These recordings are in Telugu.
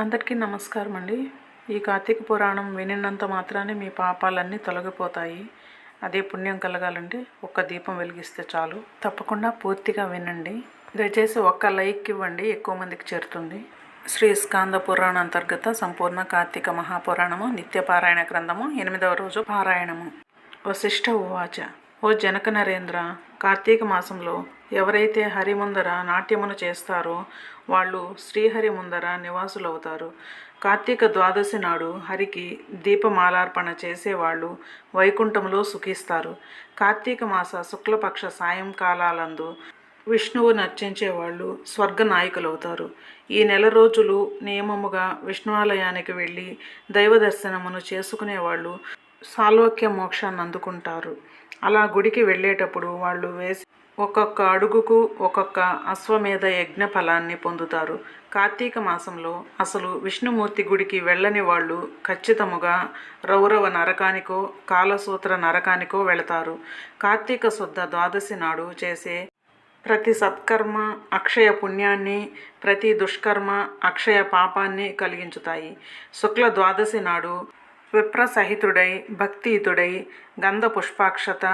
అందరికీ నమస్కారం అండి. ఈ కార్తీక పురాణం వినినంత మాత్రానే మీ పాపాలన్నీ తొలగిపోతాయి. అదే పుణ్యం కలగాలంటే ఒక్క దీపం వెలిగిస్తే చాలు. తప్పకుండా పూర్తిగా వినండి. దయచేసి ఒక్క లైక్ ఇవ్వండి, ఎక్కువ మందికి చేరుతుంది. శ్రీ స్కాంద పురాణ అంతర్గత సంపూర్ణ కార్తీక మహాపురాణము నిత్యపారాయణ గ్రంథము 8వ రోజు పారాయణము. వశిష్ఠ ఉవాచ. ఓ జనక నరేంద్ర, కార్తీక మాసంలో ఎవరైతే హరి ముందర నాట్యమును చేస్తారో వాళ్ళు శ్రీహరి ముందర నివాసులవుతారు. కార్తీక ద్వాదశి నాడు హరికి దీపమాలార్పణ చేసేవాళ్ళు వైకుంఠంలో సుఖిస్తారు. కార్తీక మాస శుక్లపక్ష సాయంకాలాలందు విష్ణువు నర్చించేవాళ్ళు స్వర్గ నాయకులవుతారు. ఈ నెల రోజులు నియమముగా విష్ణువాలయానికి వెళ్ళి దైవ దర్శనమును చేసుకునేవాళ్ళు సాల్వక్య మోక్షాన్ని అందుకుంటారు. అలా గుడికి వెళ్ళేటప్పుడు వాళ్ళు వేసి ఒక్కొక్క అడుగుకు ఒక్కొక్క అశ్వమేధ యజ్ఞ ఫలాన్ని పొందుతారు. కార్తీక మాసంలో అసలు విష్ణుమూర్తి గుడికి వెళ్ళని వాళ్ళు ఖచ్చితముగా రౌరవ నరకానికో కాలసూత్ర నరకానికో వెళతారు. కార్తీక శుద్ధ ద్వాదశి నాడు చేసే ప్రతి సత్కర్మ అక్షయ పుణ్యాన్ని, ప్రతి దుష్కర్మ అక్షయ పాపాన్ని కలిగించుతాయి. శుక్ల ద్వాదశి నాడు విప్రసహితుడై భక్తియుతుడై గంధ పుష్పాక్షత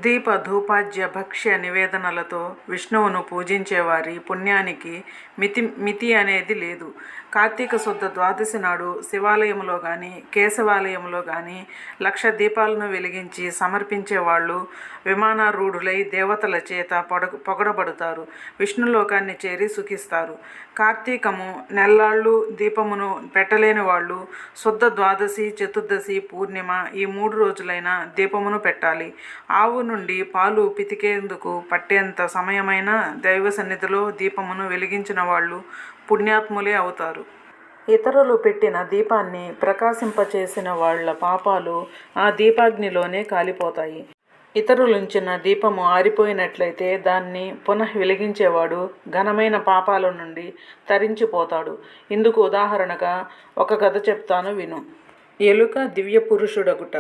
దీప ధూపాజ్య భక్ష్య నివేదనలతో విష్ణువును పూజించేవారి పుణ్యానికి మితి అనేది లేదు. కార్తీక శుద్ధ ద్వాదశి నాడు శివాలయంలో కానీ కేశవాలయంలో కానీ 1,00,000 దీపాలను వెలిగించి సమర్పించేవాళ్ళు విమానారూఢులై దేవతల చేత పొగడబడతారు. విష్ణులోకాన్ని చేరి సుఖిస్తారు. కార్తీకము నెల్లాళ్ళు దీపమును పెట్టలేని వాళ్ళు శుద్ధ ద్వాదశి, చతుర్దశి, పూర్ణిమ ఈ 3 రోజులైనా దీపమును పెట్టాలి. ఆవు నుండి పాలు పితికేందుకు పట్టేంత సమయమైన దైవ సన్నిధిలో దీపమును వెలిగించిన వాళ్ళు పుణ్యాత్ములే అవుతారు. ఇతరులు పెట్టిన దీపాన్ని ప్రకాశింపచేసిన వాళ్ళ పాపాలు ఆ దీపాగ్నిలోనే కాలిపోతాయి. ఇతరులుంచిన దీపము ఆరిపోయినట్లయితే దాన్ని పునః వెలిగించేవాడు ఘనమైన పాపాల నుండి తరించిపోతాడు. ఇందుకు ఉదాహరణగా ఒక కథ చెప్తాను విను. ఎలుక దివ్య పురుషుడగుట.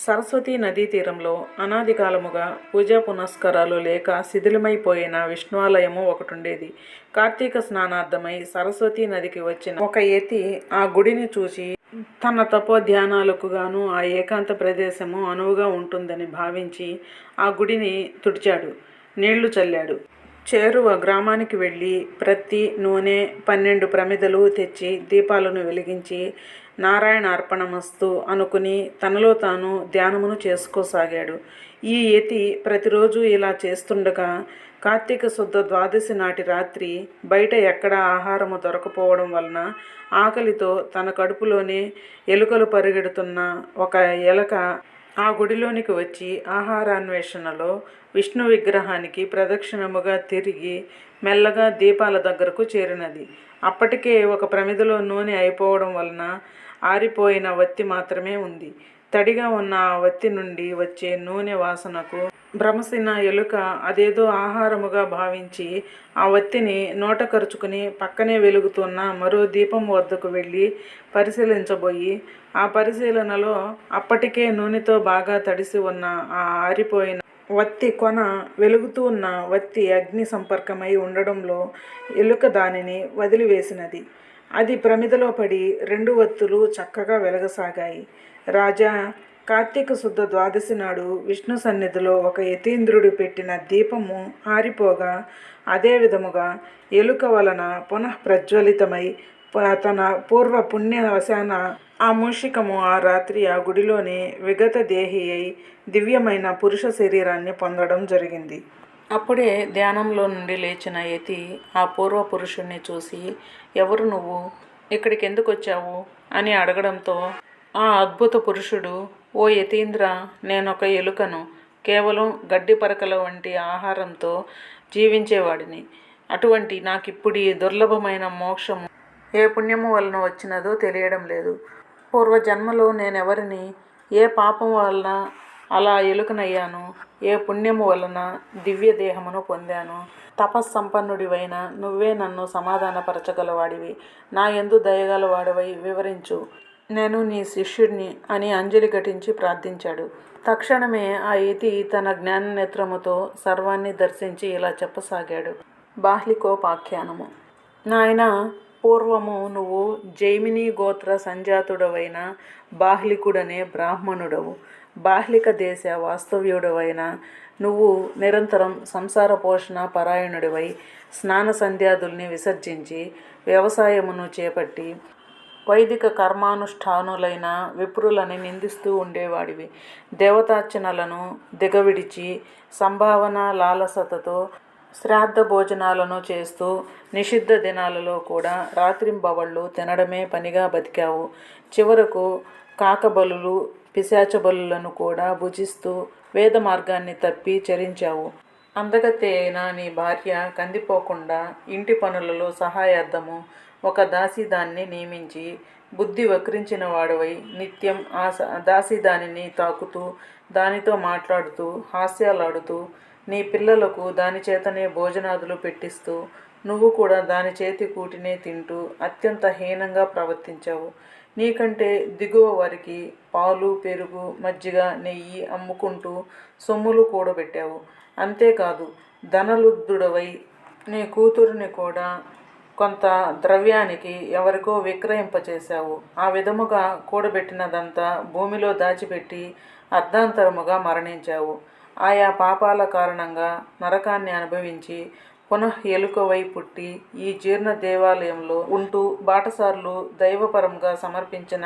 సరస్వతీ నదీ తీరంలో అనాది కాలముగా పూజా పునస్కారాలు లేక శిథిలమైపోయిన విష్ణువాలయము ఒకటుండేది. కార్తీక స్నానార్థమై సరస్వతీ నదికి వచ్చిన ఒక యతి ఆ గుడిని చూసి తన తపోధ్యానాలకు గాను ఆ ఏకాంత ప్రదేశము అనువుగా ఉంటుందని భావించి ఆ గుడిని తుడిచాడు, నీళ్లు చల్లాడు. చేరువ గ్రామానికి వెళ్ళి ప్రతి నూనె 12 ప్రమిదలు తెచ్చి దీపాలను వెలిగించి నారాయణ అర్పణమస్తు అనుకుని తనలో తాను ధ్యానమును చేసుకోసాగాడు. ఈ యతి ప్రతిరోజు ఇలా చేస్తుండగా కార్తీక శుద్ధ ద్వాదశి నాటి రాత్రి బయట ఎక్కడ ఆహారము దొరకపోవడం వలన ఆకలితో తన కడుపులోనే ఎలుకలు పరిగెడుతున్న ఒక ఎలక ఆ గుడిలోనికి వచ్చి ఆహారాన్వేషణలో విష్ణు విగ్రహానికి ప్రదక్షిణముగా తిరిగి మెల్లగా దీపాల దగ్గరకు చేరినది. అప్పటికే ఒక ప్రమిదలో నూనె అయిపోవడం వలన ఆరిపోయిన వత్తి మాత్రమే ఉంది. తడిగా ఉన్న ఆ వత్తి నుండి వచ్చే నూనె వాసనకు భ్రమసిన ఎలుక అదేదో ఆహారముగా భావించి ఆ వత్తిని నోట కరుచుకుని పక్కనే వెలుగుతున్న మరో దీపం వద్దకు వెళ్ళి పరిశీలించబోయి ఆ పరిశీలనలో అప్పటికే నూనెతో బాగా తడిసి ఉన్న ఆ ఆరిపోయిన వత్తి కొన వెలుగుతూ ఉన్న వత్తి అగ్ని సంపర్కమై ఉండడంలో ఎలుక దానిని వదిలివేసినది. అది ప్రమిదలో పడి 2 వత్తులు చక్కగా వెలగసాగాయి. రాజా, కార్తీక శుద్ధ ద్వాదశి నాడు విష్ణు సన్నిధిలో ఒక యతీంద్రుడు పెట్టిన దీపము ఆరిపోగా అదే విధముగా ఎలుక వలన పునః ప్రజ్వలితమై తన పూర్వ పుణ్యవశాన ఆ మూషికము ఆ రాత్రి ఆ గుడిలోనే విగత దేహి అయి దివ్యమైన పురుష శరీరాన్ని పొందడం జరిగింది. అప్పుడే ధ్యానంలో నుండి లేచిన యతి ఆ పూర్వ పురుషుణ్ణి చూసి, ఎవరు నువ్వు, ఇక్కడికి ఎందుకు వచ్చావు అని అడగడంతో ఆ అద్భుత పురుషుడు, ఓ యతీంద్ర, నేనొక ఎలుకను, కేవలం గడ్డి పరకల వంటి ఆహారంతో జీవించేవాడిని. అటువంటి నాకిప్పుడు ఈ దుర్లభమైన మోక్షము ఏ పుణ్యము వలన వచ్చినదో తెలియడం లేదు. పూర్వజన్మలో నేనెవరిని, ఏ పాపం వలన అలా ఎలుకనయ్యాను, ఏ పుణ్యము వలన దివ్య దేహమును పొందాను. తపస్సంపన్నుడివైన నువ్వే నన్ను సమాధానపరచగలవాడివి. నా యందు దయగలవాడివై వివరించు, నేను నీ శిష్యుడిని అని అంజలి ఘటించి ప్రార్థించాడు. తక్షణమే ఆ యతి తన జ్ఞాననేత్రముతో సర్వాన్ని దర్శించి ఇలా చెప్పసాగాడు. బాహ్లికోపాఖ్యానము. నాయన, పూర్వము నువ్వు జైమిని గోత్ర సంజాతుడవైన బాహ్లికుడనే బ్రాహ్మణుడవు. బాహ్లిక దేశ వాస్తవ్యుడవైన నువ్వు నిరంతరం సంసార పోషణ పరాయణుడివై స్నాన సంధ్యాదుల్ని విసర్జించి వ్యవసాయమును చేపట్టి వైదిక కర్మానుష్ఠానులైన విప్రులని నిందిస్తూ ఉండేవాడివి. దేవతార్చనలను దిగవిడిచి సంభావన లాలసతతో శ్రాద్ధ భోజనాలను చేస్తూ నిషిద్ధ దినాలలో కూడా రాత్రింబవళ్ళు తినడమే పనిగా బతికావు. చివరకు కాకబలులు పిశాచ బలులను కూడా భుజిస్తూ వేద మార్గాన్ని తప్పి చరించావు. అందగత్తె అయిన నీ భార్య కందిపోకుండా ఇంటి పనులలో సహాయార్థము ఒక దాసీదాన్ని నియమించి బుద్ధి వక్రించిన వాడవై నిత్యం ఆ దాసీదానిని తాకుతూ దానితో మాట్లాడుతూ హాస్యాలాడుతూ నీ పిల్లలకు దాని చేతనే భోజనాదులు పెట్టిస్తూ నువ్వు కూడా దాని చేతి కూటినే తింటూ అత్యంత హీనంగా ప్రవర్తించావు. నీకంటే దిగువ వారికి పాలు పెరుగు మజ్జిగ నెయ్యి అమ్ముకుంటూ సొమ్ములు కూడబెట్టావు. అంతేకాదు ధనలుబ్ధుడవై నీ కూతురుని కూడా కొంత ద్రవ్యానికి ఎవరికో విక్రయింపచేశావు. ఆ విధముగా కూడబెట్టినదంతా భూమిలో దాచిపెట్టి అర్ధాంతరముగా మరణించావు. ఆయా పాపాల కారణంగా నరకాన్ని అనుభవించి పునః ఎలుకవై పుట్టి ఈ జీర్ణ దేవాలయంలో ఉంటూ బాటసార్లు దైవపరంగా సమర్పించిన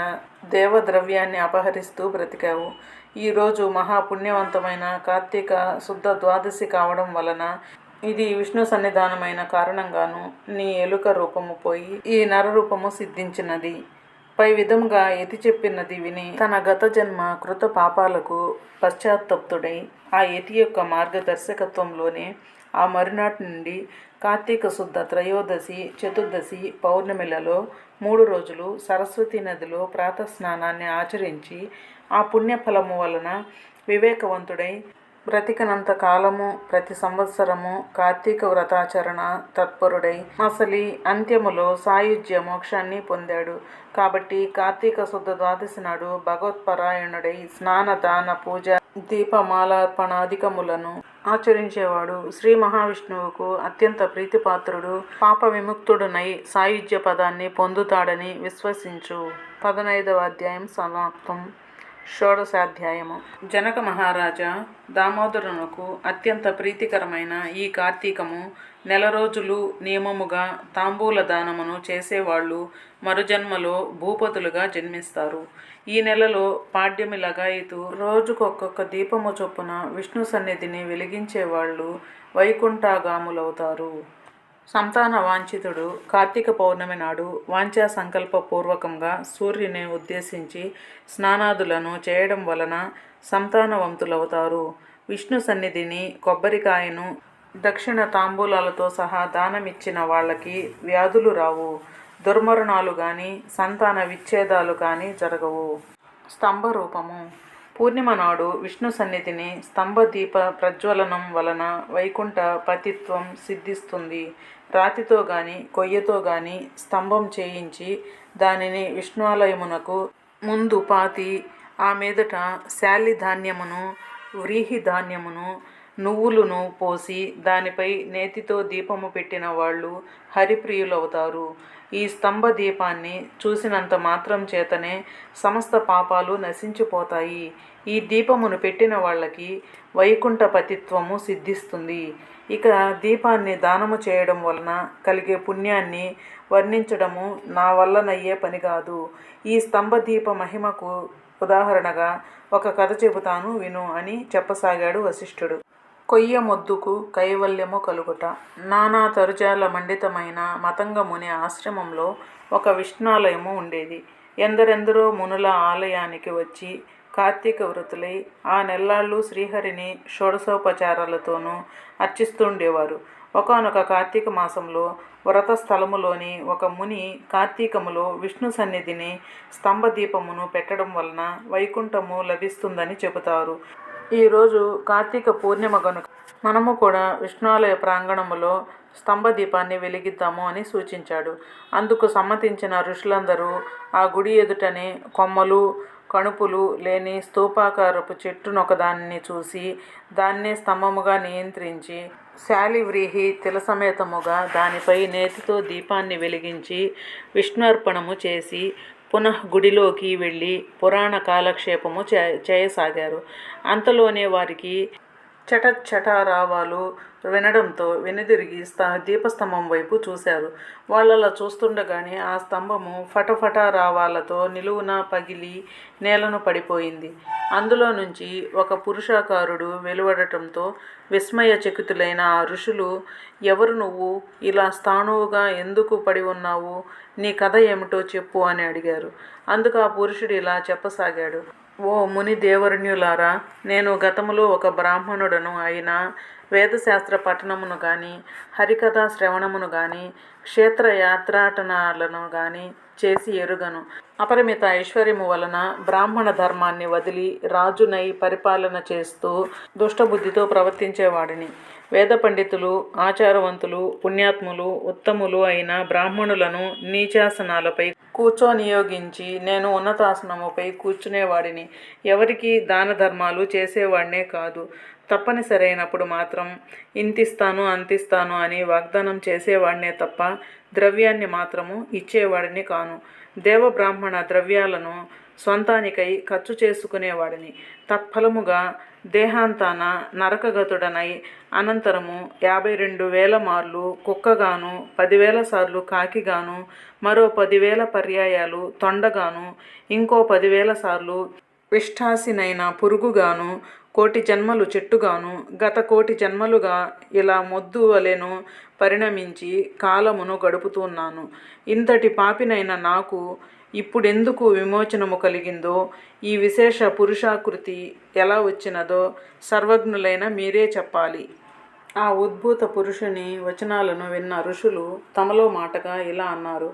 దేవద్రవ్యాన్ని అపహరిస్తూ బ్రతికావు. ఈరోజు మహాపుణ్యవంతమైన కార్తీక శుద్ధ ద్వాదశి కావడం వలన ఇది విష్ణు సన్నిధానమైన కారణంగాను నీ ఎలుక రూపము పోయి ఈ నరరూపము సిద్ధించినది. పై విధంగా యతి చెప్పినది విని తన గత జన్మ కృత పాపాలకు పశ్చాత్తప్తుడై ఆ యతి యొక్క మార్గదర్శకత్వంలోనే ఆ మరునాటి నుండి కార్తీక శుద్ధ త్రయోదశి చతుర్దశి పౌర్ణమిలలో 3 రోజులు సరస్వతీ నదిలో ప్రాతస్నానాన్ని ఆచరించి ఆ పుణ్యఫలము వలన వివేకవంతుడై బ్రతికినంత కాలము ప్రతి సంవత్సరము కార్తీక వ్రతాచరణ తత్పరుడై అసలి అంత్యములో సాయుజ్య మోక్షాన్ని పొందాడు. కాబట్టి కార్తీక శుద్ధ ద్వాదశి నాడు భగవత్పరాయణుడై స్నాన దాన పూజ దీపమాలార్పణాధికములను ఆచరించేవాడు శ్రీ మహావిష్ణువుకు అత్యంత ప్రీతిపాత్రుడు పాప విముక్తుడునై సాయుజ్య పదాన్ని పొందుతాడని విశ్వసించు. 15వ అధ్యాయం సమాప్తం. షోడశాధ్యాయము. జనక మహారాజా దామోదరునకు అత్యంత ప్రీతికరమైన ఈ కార్తీకము నెల రోజులు నియమముగా తాంబూల దానమును చేసేవాళ్ళు మరుజన్మలో భూపతులుగా జన్మిస్తారు. ఈ నెలలో పాడ్యమి లగాయితూ రోజుకొక్కొక్క దీపము చొప్పున విష్ణు సన్నిధిని వెలిగించేవాళ్ళు వైకుంఠాగాములవుతారు. సంతాన వాంఛితుడు కార్తీక పౌర్ణమి నాడు వాంఛా సంకల్పపూర్వకంగా సూర్యుని ఉద్దేశించి స్నానాదులను చేయడం వలన సంతానవంతులవుతారు. విష్ణు సన్నిధిని కొబ్బరికాయను దక్షిణ తాంబూలాలతో సహా దానమిచ్చిన వాళ్ళకి వ్యాధులు రావు, దుర్మరణాలు కానీ సంతాన విచ్ఛేదాలు కానీ జరగవు. స్తంభ రూపము. పూర్ణిమ నాడు విష్ణు సన్నిధిని స్తంభదీప ప్రజ్వలనం వలన వైకుంఠ పతిత్వం సిద్ధిస్తుంది. రాతితో గాని కొయ్యతో గాని స్తంభం చేయించి దానిని విష్ణువాలయమునకు ముందు పాతి ఆ మీదట శాలి ధాన్యమును వ్రీహి ధాన్యమును నువ్వులను పోసి దానిపై నేతితో దీపము పెట్టిన వాళ్ళు హరిప్రియులవుతారు. ఈ స్తంభ దీపాన్ని చూసినంత మాత్రం చేతనే సమస్త పాపాలు నశించిపోతాయి. ఈ దీపమును పెట్టిన వాళ్ళకి వైకుంఠ పతిత్వము సిద్ధిస్తుంది. ఇక దీపాన్ని దానము చేయడం వలన కలిగే పుణ్యాన్ని వర్ణించడము నా వల్లనయ్యే పని కాదు. ఈ స్తంభ దీప మహిమకు ఉదాహరణగా ఒక కథ చెబుతాను విను అని చెప్పసాగాడు వశిష్ఠుడు. కొయ్య మొద్దుకు కైవల్యము కలుగుట. నానా తరుజాల మండితమైన మతంగ ముని ఆశ్రమంలో ఒక విష్ణాలయము ఉండేది. ఎందరెందరో మునుల ఆలయానికి వచ్చి కార్తీక వృతులై ఆ నెల్లాళ్ళు శ్రీహరిని షోడశోపచారాలతోనూ అర్చిస్తుండేవారు. ఒకానొక కార్తీక మాసంలో వ్రత స్థలములోని ఒక ముని కార్తీకములో విష్ణు సన్నిధిని స్తంభదీపమును పెట్టడం వలన వైకుంఠము లభిస్తుందని చెబుతారు. ఈరోజు కార్తీక పూర్ణిమ గనుక మనము కూడా విష్ణువాలయ ప్రాంగణములో స్తంభదీపాన్ని వెలిగిద్దాము అని సూచించాడు. అందుకు సమ్మతించిన ఋషులందరూ ఆ గుడి ఎదుటనే కొమ్మలు కణుపులు లేని స్తూపాకారపు చెట్టునొకదాన్ని చూసి దాన్నే స్తంభముగా నియంత్రించి శాలివ్రీహి తిలసమేతముగా దానిపై నేతితో దీపాన్ని వెలిగించి విష్ణుర్పణము చేసి పునః గుడిలోకి వెళ్ళి పురాణ కాలక్షేపము చేయసాగారు. అంతలోనే వారికి చటచటారావాలు వినడంతో వెనుదిరిగి దీపస్తంభం వైపు చూశారు. వాళ్ళలా చూస్తుండగానే ఆ స్తంభము ఫటఫటారావాలతో నిలువున పగిలి నేలను పడిపోయింది. అందులో నుంచి ఒక పురుషాకారుడు వెలువడటంతో విస్మయచకితులైన ఆ ఋషులు, ఎవరు నువ్వు? ఇలా స్థాణువుగా ఎందుకు పడి ఉన్నావు? నీ కథ ఏమిటో చెప్పు అని అడిగారు. అందుకు ఆ పురుషుడు ఇలా చెప్పసాగాడు. ఓ ముని దేవరుణ్యులారా, నేను గతములో ఒక బ్రాహ్మణుడను అయినా వేదశాస్త్ర పఠనమును గాని హరికథా శ్రవణమును గాని క్షేత్రయాత్రాటనాలను గాని చేసి ఎరుగను. అపరిమిత ఐశ్వర్యము వలన బ్రాహ్మణ ధర్మాన్ని వదిలి రాజునై పరిపాలన చేస్తూ దుష్టబుద్ధితో ప్రవర్తించేవాడిని. వేద పండితులు, ఆచారవంతులు, పుణ్యాత్ములు, ఉత్తములు అయిన బ్రాహ్మణులను నీచాసనాలపై కూర్చోనియోగించి నేను ఉన్నతాసనముపై కూర్చునేవాడిని. ఎవరికి దాన ధర్మాలు చేసేవాడినే కాదు. తప్పనిసరైనప్పుడు మాత్రం ఇంతిస్తాను అంతిస్తాను అని వాగ్దానం చేసేవాడినే తప్ప ద్రవ్యాన్ని మాత్రము ఇచ్చేవాడిని కాను. దేవబ్రాహ్మణ ద్రవ్యాలను స్వంతానికై ఖర్చు చేసుకునేవాడిని. తత్ఫలముగా దేహాంతాన నరకగతుడనై అనంతరము 52,000 మార్లు కుక్కగాను, 10,000 సార్లు కాకిగాను, మరో 10,000 పర్యాయాలు తొండగాను, ఇంకో 10,000 సార్లు విష్ఠాసినైన పురుగుగాను, 1,000,000 జన్మలు చెట్టుగాను, గత 1,000,000 జన్మలుగా ఇలా మొద్దు వలెను పరిణమించి కాలమును గడుపుతున్నాను. ఇంతటి పాపినైన నాకు ఇప్పుడెందుకు విమోచనము కలిగిందో, ఈ విశేష పురుషాకృతి ఎలా వచ్చినదో సర్వజ్ఞులైన మీరే చెప్పాలి. ఆ ఉద్భూత పురుషుని వచనాలను విన్న ఋషులు తమలో మాటగా ఇలా అన్నారు.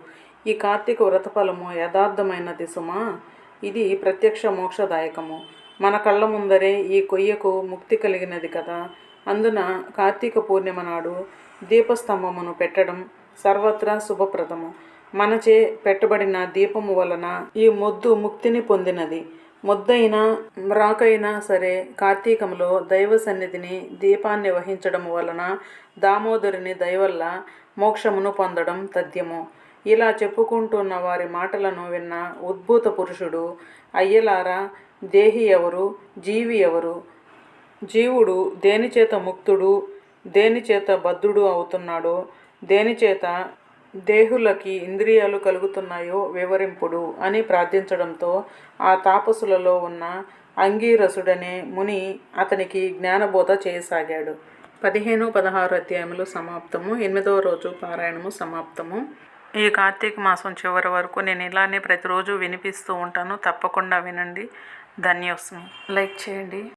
ఈ కార్తీక వ్రతఫలము యథార్థమైనది సుమా. ఇది ప్రత్యక్ష మోక్షదాయకము. మన కళ్ళ ముందరే ఈ కొయ్యకు ముక్తి కలిగినది కదా. అందున కార్తీక పూర్ణిమ నాడు దీపస్తంభమును పెట్టడం సర్వత్రా శుభప్రదము. మనచే పెట్టబడిన దీపము వలన ఈ మొద్దు ముక్తిని పొందినది. మొద్దైనా మ్రాకైనా సరే కార్తీకంలో దైవ సన్నిధిని దీపాన్ని వహించడం వలన దామోదరుని దయవల్ల మోక్షమును పొందడం తథ్యము. ఇలా చెప్పుకుంటున్న వారి మాటలను విన్న ఉద్భూత పురుషుడు, అయ్యలారా, దేహి ఎవరు, జీవి ఎవరు? జీవుడు దేనిచేత ముక్తుడు, దేనిచేత బద్ధుడు అవుతున్నాడో, దేనిచేత దేహులకి ఇంద్రియాలు కలుగుతున్నాయో వివరింపుడు అని ప్రార్థించడంతో ఆ తాపసులలో ఉన్న అంగీరసుడనే ముని అతనికి జ్ఞానబోధ చేయసాగాడు. 15-16 అధ్యాయములు సమాప్తము. 8వ రోజు పారాయణము సమాప్తము. ఈ కార్తీక మాసం చివరి వరకు నేను ఇలానే ప్రతిరోజు వినిపిస్తూ ఉంటాను. తప్పకుండా వినండి. ధన్యోస్మి. లైక్ చేయండి.